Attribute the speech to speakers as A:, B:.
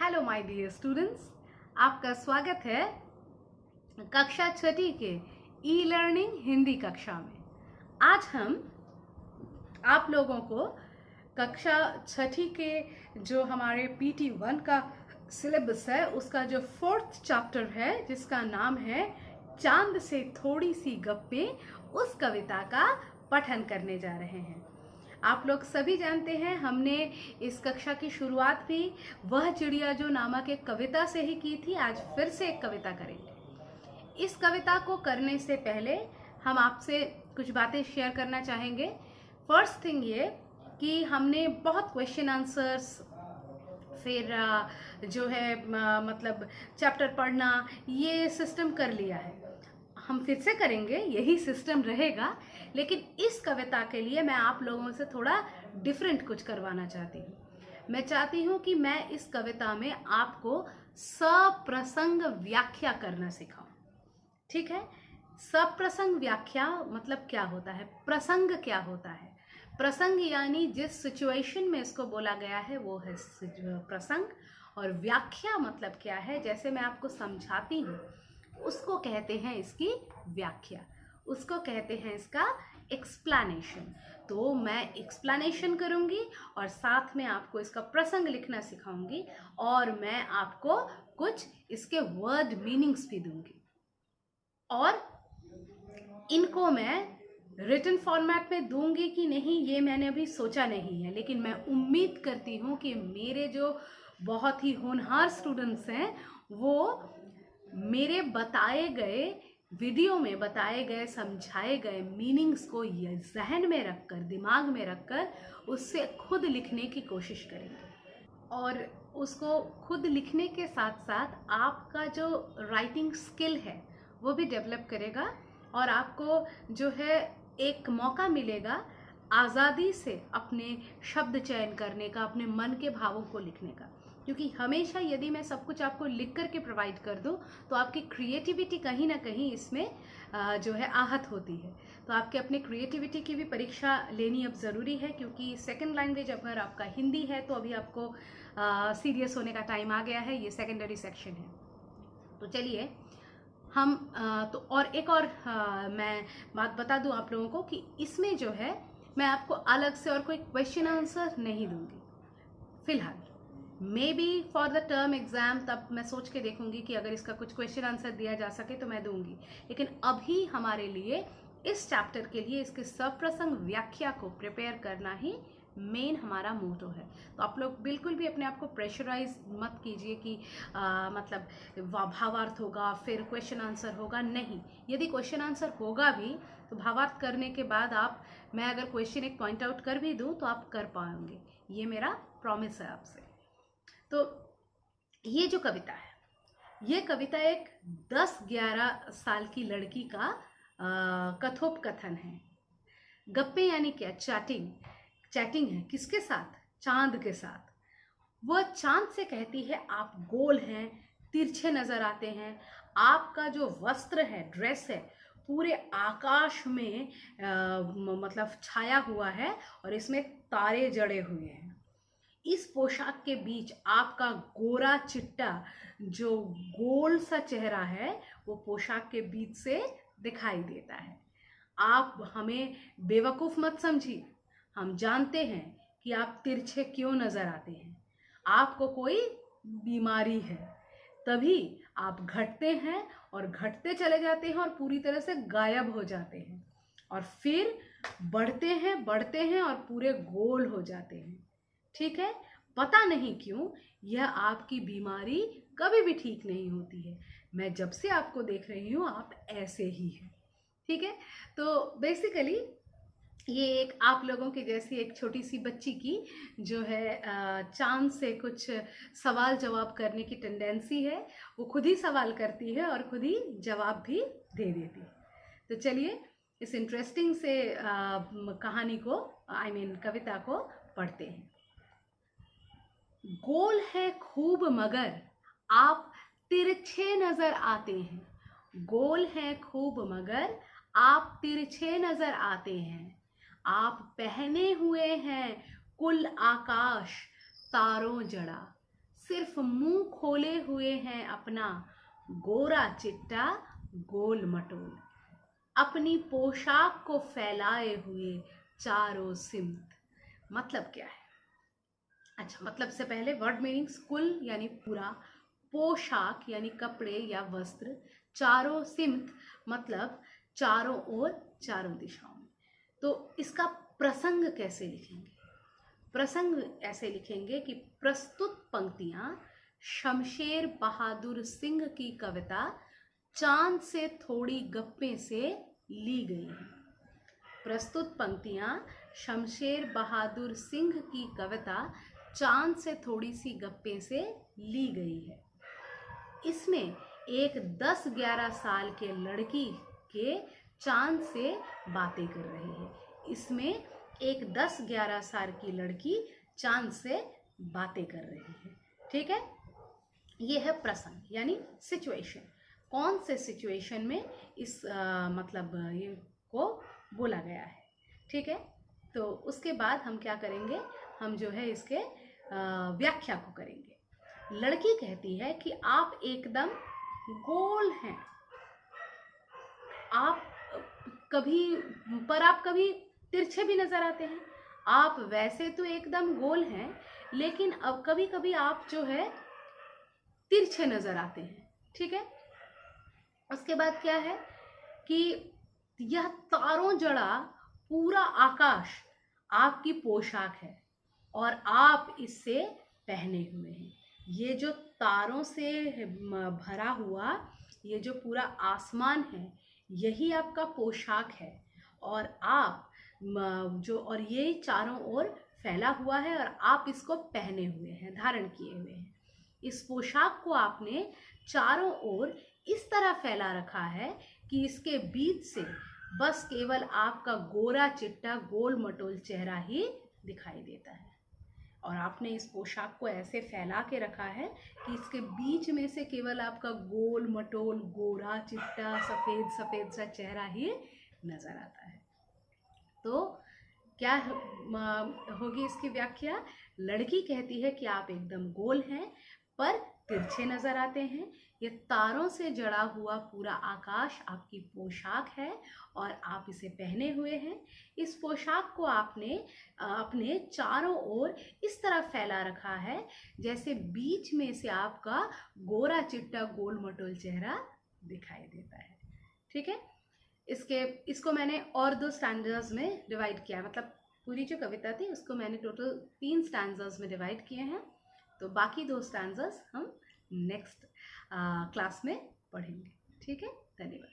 A: Hello my dear students, आपका स्वागत है कक्षा छठी के ई लर्निंग हिंदी कक्षा में। आज हम आप लोगों को कक्षा छठी के जो हमारे PT1 का सिलेबस है उसका जो 4th चैप्टर है जिसका नाम है चांद से थोड़ी सी गप्पे, उस कविता का पठन करने जा रहे हैं। आप लोग सभी जानते हैं हमने इस कक्षा की शुरुआत भी वह चिड़िया जो नामक एक कविता से ही की थी। आज फिर से एक कविता करेंगे। इस कविता को करने से पहले हम आपसे कुछ बातें शेयर करना चाहेंगे। फर्स्ट थिंग ये कि हमने बहुत क्वेश्चन आंसर्स, फिर जो है मतलब चैप्टर पढ़ना, ये सिस्टम कर लिया है। हम फिर से करेंगे, यही सिस्टम रहेगा, लेकिन इस कविता के लिए मैं आप लोगों से थोड़ा डिफरेंट कुछ करवाना चाहती हूँ। मैं चाहती हूँ कि मैं इस कविता में आपको सप्रसंग व्याख्या करना सिखाऊं। ठीक है? सप्रसंग व्याख्या मतलब क्या होता है, प्रसंग क्या होता है। प्रसंग यानी जिस सिचुएशन में इसको बोला गया है वो है प्रसंग, और व्याख्या मतलब क्या है, जैसे मैं आपको समझाती हूँ उसको कहते हैं इसकी व्याख्या, उसको कहते हैं इसका एक्सप्लेनेशन। तो मैं एक्सप्लेनेशन करूंगी और साथ में आपको इसका प्रसंग लिखना सिखाऊंगी, और मैं आपको कुछ इसके वर्ड मीनिंग्स भी दूंगी। और इनको मैं रिटन फॉर्मेट में दूंगी कि नहीं ये मैंने अभी सोचा नहीं है, लेकिन मैं उम्मीद करती हूँ कि मेरे जो बहुत ही होनहार स्टूडेंट्स हैं वो मेरे बताए गए वीडियो में बताए गए समझाए गए मीनिंग्स को ये जहन में रखकर, दिमाग में रखकर उससे खुद लिखने की कोशिश करेंगे। और उसको खुद लिखने के साथ साथ आपका जो राइटिंग स्किल है वो भी डेवलप करेगा, और आपको जो है एक मौका मिलेगा आज़ादी से अपने शब्द चयन करने का, अपने मन के भावों को लिखने का। क्योंकि हमेशा यदि मैं सब कुछ आपको लिख करके प्रोवाइड कर दूं तो आपकी क्रिएटिविटी कहीं ना कहीं इसमें जो है आहत होती है। तो आपके अपने क्रिएटिविटी की भी परीक्षा लेनी अब ज़रूरी है, क्योंकि सेकंड लैंग्वेज अगर आपका हिंदी है तो अभी आपको सीरियस होने का टाइम आ गया है। ये सेकेंडरी सेक्शन है। तो चलिए हम तो और एक और मैं बात बता दूं आप लोगों को कि इसमें जो है मैं आपको अलग से और कोई क्वेश्चन आंसर नहीं दूंगी फिलहाल। May be for the term exam तब मैं सोच के देखूंगी कि अगर इसका कुछ क्वेश्चन आंसर दिया जा सके तो मैं दूंगी, लेकिन अभी हमारे लिए इस चैप्टर के लिए इसके सप्रसंग व्याख्या को प्रिपेयर करना ही मेन हमारा मोटो है। तो आप लोग बिल्कुल भी अपने आप को प्रेशराइज मत कीजिए कि मतलब भावार्थ होगा फिर क्वेश्चन आंसर होगा। नहीं, यदि क्वेश्चन आंसर होगा भी तो भावार्थ करने के बाद मैं अगर क्वेश्चन एक पॉइंट आउट कर भी दूं तो आप कर पाएंगे, ये मेरा प्रॉमिस है आपसे। तो ये जो कविता है, ये कविता एक 10-11 साल की लड़की का कथोपकथन है। गप्पे यानी क्या, चैटिंग। चैटिंग है किसके साथ? चांद के साथ। वह चांद से कहती है आप गोल हैं, तिरछे नजर आते हैं, आपका जो वस्त्र है, ड्रेस है, पूरे आकाश में मतलब छाया हुआ है और इसमें तारे जड़े हुए हैं। इस पोशाक के बीच आपका गोरा चिट्टा जो गोल सा चेहरा है वो पोशाक के बीच से दिखाई देता है। आप हमें बेवकूफ मत समझिए, हम जानते हैं कि आप तिरछे क्यों नजर आते हैं। आपको कोई बीमारी है, तभी आप घटते हैं और घटते चले जाते हैं और पूरी तरह से गायब हो जाते हैं, और फिर बढ़ते हैं और पूरे गोल हो जाते हैं। ठीक है? पता नहीं क्यों यह आपकी बीमारी कभी भी ठीक नहीं होती है। मैं जब से आपको देख रही हूँ आप ऐसे ही हैं। ठीक है? तो बेसिकली ये एक आप लोगों के जैसी एक छोटी सी बच्ची की जो है चांद से कुछ सवाल जवाब करने की टेंडेंसी है। वो खुद ही सवाल करती है और खुद ही जवाब भी दे देती है। तो चलिए इस इंटरेस्टिंग से कहानी को, कविता को पढ़ते हैं। गोल है खूब मगर आप तिरछे नजर आते हैं। गोल है खूब मगर आप तिरछे नजर आते हैं। आप पहने हुए हैं कुल आकाश तारों जड़ा, सिर्फ मुंह खोले हुए हैं अपना, गोरा चिट्टा गोल मटोल, अपनी पोशाक को फैलाए हुए चारों सिमत। मतलब क्या है? अच्छा, मतलब से पहले वर्ड मीनिंग्स, कुल यानी पूरा, पोशाक यानी कपड़े या वस्त्र, चारों सिमत मतलब चारों ओर, चारों दिशाओं में। तो इसका प्रसंग कैसे लिखेंगे? प्रसंग ऐसे लिखेंगे कि प्रस्तुत पंक्तियां शमशेर बहादुर सिंह की कविता चांद से थोड़ी गप्पे से ली गई हैं। प्रस्तुत पंक्तियां शमशेर बहादुर सिंह की कविता चांद से थोड़ी सी गप्पे से ली गई है। इसमें एक 10-11 साल के लड़की के चांद से बातें कर रही है। इसमें एक 10-11 साल की लड़की चांद से बातें कर रही है। ठीक है, ये है प्रसंग यानी सिचुएशन। कौन से सिचुएशन में इस मतलब ये को बोला गया है। ठीक है, तो उसके बाद हम क्या करेंगे, हम जो है इसके व्याख्या को करेंगे। लड़की कहती है कि आप एकदम गोल हैं, आप कभी तिरछे भी नजर आते हैं। आप वैसे तो एकदम गोल हैं, लेकिन अब कभी कभी आप जो है तिरछे नजर आते हैं। ठीक है, उसके बाद क्या है कि यह तारों जड़ा पूरा आकाश आपकी पोशाक है और आप इससे पहने हुए हैं। ये जो तारों से भरा हुआ ये जो पूरा आसमान है, यही आपका पोशाक है और आप और ये चारों ओर फैला हुआ है और आप इसको पहने हुए हैं, धारण किए हुए हैं। इस पोशाक को आपने चारों ओर इस तरह फैला रखा है कि इसके बीच से बस केवल आपका गोरा चिट्टा गोल मटोल चेहरा ही दिखाई देता है। और आपने इस पोशाक को ऐसे फैला के रखा है कि इसके बीच में से केवल आपका गोल मटोल गोरा चिट्टा सफ़ेद सफ़ेद सा चेहरा ही नज़र आता है। तो क्या होगी इसकी व्याख्या? लड़की कहती है कि आप एकदम गोल हैं पर तिरछे नजर आते हैं। ये तारों से जड़ा हुआ पूरा आकाश आपकी पोशाक है और आप इसे पहने हुए हैं। इस पोशाक को आपने अपने चारों ओर इस तरह फैला रखा है जैसे बीच में से आपका गोरा चिट्टा गोल मटोल चेहरा दिखाई देता है। ठीक है, इसको मैंने और 2 स्टैंडर्स में डिवाइड किया, मतलब पूरी जो कविता थी उसको मैंने टोटल 3 स्टैंडर्स में डिवाइड किए हैं। तो बाकी 2 स्टैंडर्स हम नेक्स्ट क्लास में पढ़ेंगे। ठीक है, धन्यवाद।